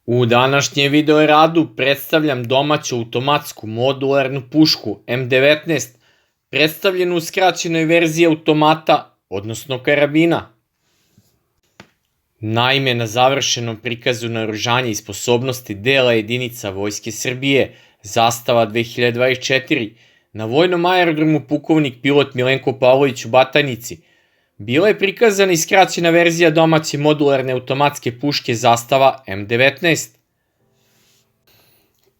U današnjem video radu predstavljam domaću automatsku modularnu pušku M19, predstavljenu u skraćenoj verziji automata, odnosno karabina. Naime, na završenom prikazu naoružanja i sposobnosti dela jedinica Vojske Srbije, Zastava 2024, na vojnom aerodromu pukovnik pilot Milenko Pavlović u Batajnici, bila je prikazana i skraćena verzija domaće modularne automatske puške Zastava M19.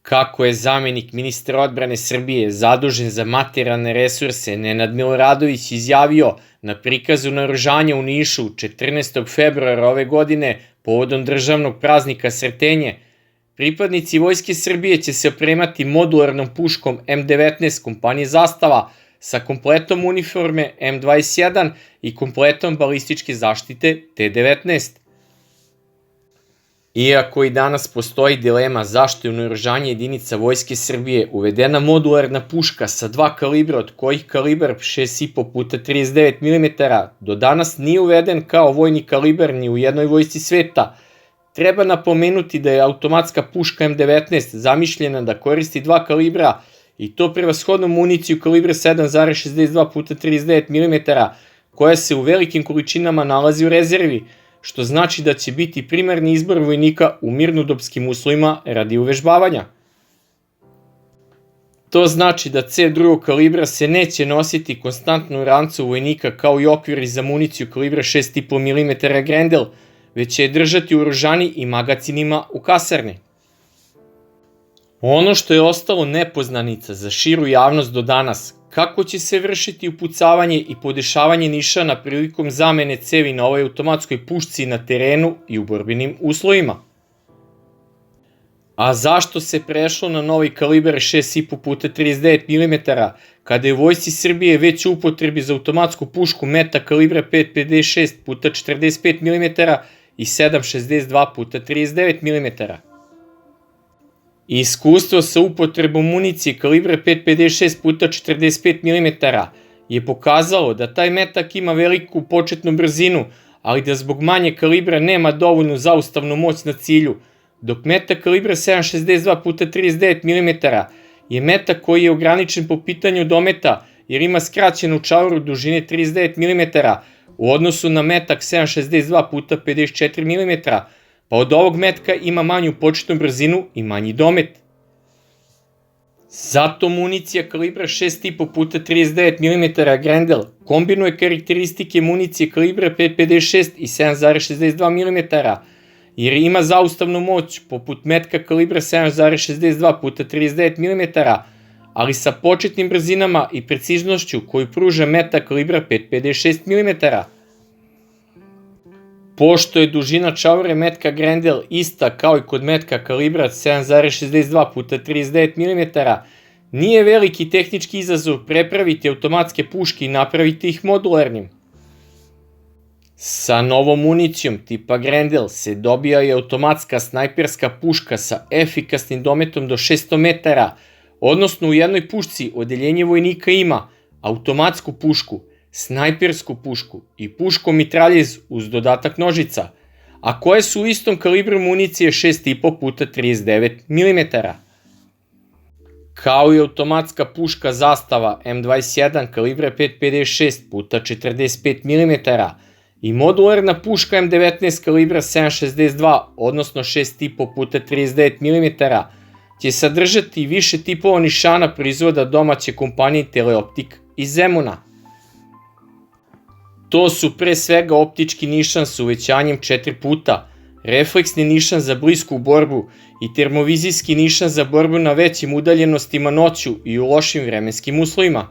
Kako je zamenik ministra odbrane Srbije zadužen za materijalne resurse Nenad Miloradović izjavio na prikazu naoružanja u Nišu 14. februara ove godine povodom državnog praznika Sretenje, pripadnici Vojske Srbije će se opremati modularnom puškom M19 kompanije Zastava sa kompletom uniforme M21 i kompletom balističke zaštite T19. Iako i danas postoji dilema zašto je u naoružanje jedinica Vojske Srbije uvedena modularna puška sa dva kalibra, od kojih kalibar 6,5 x 39 mm do danas nije uveden kao vojni kalibar ni u jednoj vojsci sveta, treba napomenuti da je automatska puška M19 zamišljena da koristi dva kalibra i to prevashodno municiju kalibra 7,62 x 39 mm koja se u velikim količinama nalazi u rezervi, što znači da će biti primarni izbor vojnika u mirnodopskim uslovima radi uvežbavanja. To znači da cev drugog kalibra se neće nositi konstantno u rancu vojnika kao i okviri za municiju kalibra 6,5 mm Grendel, već će je držati u oružani i magacinima u kasarni. Ono što je ostalo nepoznanica za širu javnost do danas, kako će se vršiti upucavanje i podešavanje nišana prilikom zamene cevi na ovoj automatskoj pušci na terenu i u borbenim uslovima. A zašto se prešlo na novi kalibar 6,5 x 39 mm, kada je u Vojsci Srbije već u upotrebi za automatsku pušku meta kalibra 5,56 x 45 mm i 7,62 x 39 mm? Iskustvo sa upotrebom municije kalibra 5,56 x 45 mm je pokazalo da taj metak ima veliku početnu brzinu, ali da zbog manje kalibra nema dovoljnu zaustavnu moć na cilju, dok metak kalibra 7,62 x 39 mm je metak koji je ograničen po pitanju dometa jer ima skraćenu čavoru dužine 39 mm u odnosu na metak 7,62 x 54 mm, pa od ovog metka ima manju početnu brzinu i manji domet. Zato municija kalibra 6,5 x 39 mm Grendel kombinuje karakteristike municije kalibra 5,56 i 7,62 mm, jer ima zaustavnu moć poput metka kalibra 7,62 x 39 mm, ali sa početnim brzinama i preciznošću koju pruža metak kalibra 5,56 mm. Pošto je dužina čavore metka Grendel ista kao i kod metka kalibra 7,62 x 39 mm, nije veliki tehnički izazov prepraviti automatske puške i napraviti ih modularnim. Sa novom municijom tipa Grendel se dobija i automatska snajperska puška sa efikasnim dometom do 600 metara, odnosno u jednoj pušci odeljenje vojnika ima automatsku pušku, snajpersku pušku i puško-mitraljez uz dodatak nožica, a koje su u istom kalibru municije 6,5 x 39 mm. Kao i automatska puška Zastava M21 kalibra 5,56 x 45 mm i modularna puška M19 kalibra 7,62 odnosno 6,5 x 39 mm će sadržati više tipova nišana proizvoda domaće kompanije Teleoptik iz Zemuna. To su pre svega optički nišan sa uvećanjem 4 puta, refleksni nišan za blisku borbu i termovizijski nišan za borbu na većim udaljenostima noću i u lošim vremenskim uslovima.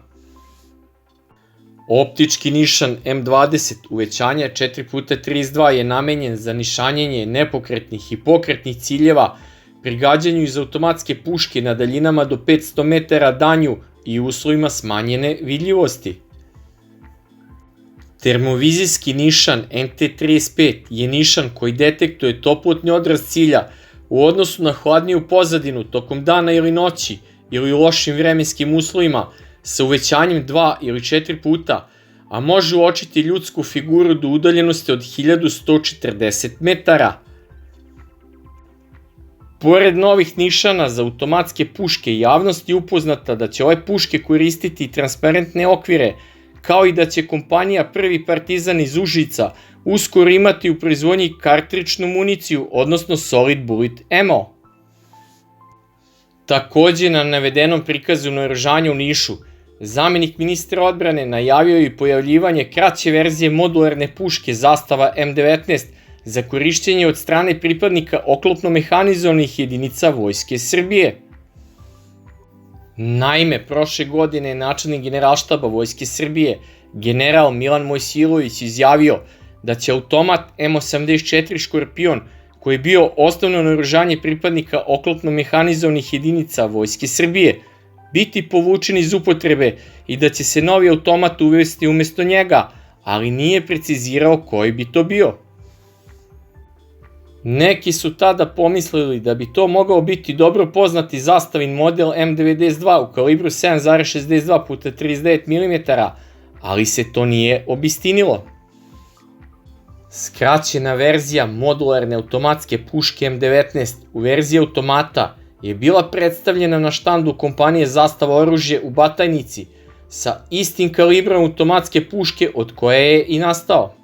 Optički nišan M20 uvećanja 4x32 je namenjen za nišanjenje nepokretnih i pokretnih ciljeva pri gađanju iz automatske puške na daljinama do 500 metara danju i uslovima smanjene vidljivosti. Termovizijski nišan MT35 je nišan koji detektuje toplotni odraz cilja u odnosu na hladniju pozadinu tokom dana ili noći ili u lošim vremenskim uslovima sa uvećanjem 2 ili 4 puta, a može uočiti ljudsku figuru do udaljenosti od 1140 metara. Pored novih nišana za automatske puške, javnost je upoznata da će ove puške koristiti transparentne okvire, kao i da će kompanija Prvi Partizan iz Užica uskoro imati u proizvodnji kartričnu municiju, odnosno Solid Bullet Ammo. Takođe, na navedenom prikazu naoružanja u Nišu, zamenik ministra odbrane najavio i pojavljivanje kraće verzije modularne puške Zastava M19 za korišćenje od strane pripadnika oklopno-mehanizovanih jedinica Vojske Srbije. Naime, prošle godine je načelnik Generalštaba Vojske Srbije, general Milan Mojsilović, izjavio da će automat M84 Škorpion, koji je bio osnovno naoružanje pripadnika oklopno-mehanizovanih jedinica Vojske Srbije, biti povučen iz upotrebe i da će se novi automat uvesti umesto njega, ali nije precizirao koji bi to bio. Neki su tada pomislili da bi to mogao biti dobro poznati zastavin model M92 u kalibru 7,62 x 39 mm, ali se to nije obistinilo. Skraćena verzija modularne automatske puške M19 u verziji automata je bila predstavljena na štandu kompanije Zastava oružje u Batajnici sa istim kalibrom automatske puške od koje je i nastao.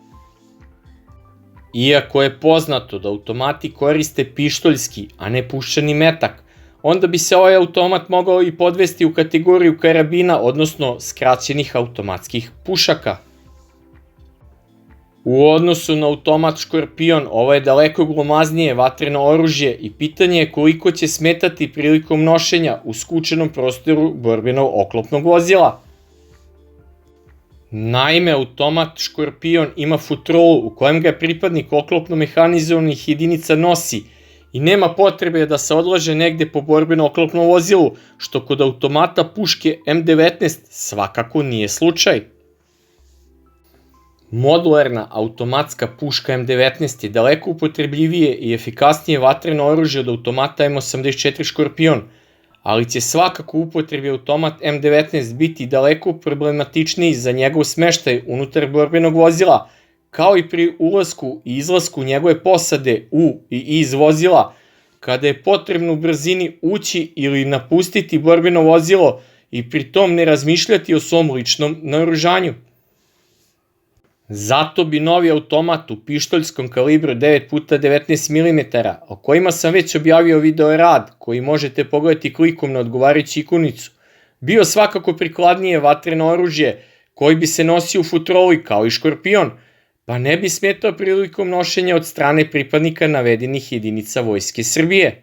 Iako je poznato da automati koriste pištoljski, a ne puščani metak, onda bi se ovaj automat mogao i podvesti u kategoriju karabina, odnosno skraćenih automatskih pušaka. U odnosu na automat Škorpion, ovo je daleko glomaznije vatreno oružje i pitanje je koliko će smetati prilikom nošenja u skučenom prostoru borbenog oklopnog vozila. Naime, automat Škorpion ima futrolu u kojem ga pripadnik oklopno-mehanizovanih jedinica nosi i nema potrebe da se odlaže negde po borbeno oklopnom vozilu, što kod automata puške M19 svakako nije slučaj. Modularna automatska puška M19 je daleko upotrebljivije i efikasnije vatreno oružje od automata M84 Škorpion, ali će svakako u upotrebi automat M19 biti daleko problematičniji za njegov smeštaj unutar borbenog vozila, kao i pri ulasku i izlasku njegove posade u i iz vozila, kada je potrebno u brzini ući ili napustiti borbeno vozilo i pri tom ne razmišljati o svom ličnom naoružanju. Zato bi novi automat u pištoljskom kalibru 9x19 mm, o kojima sam već objavio video rad koji možete pogledati klikom na odgovarajuću ikonicu, bio svakako prikladnije vatreno oružje koji bi se nosio u futroli kao i Škorpion, pa ne bi smetao prilikom nošenja od strane pripadnika navedenih jedinica Vojske Srbije.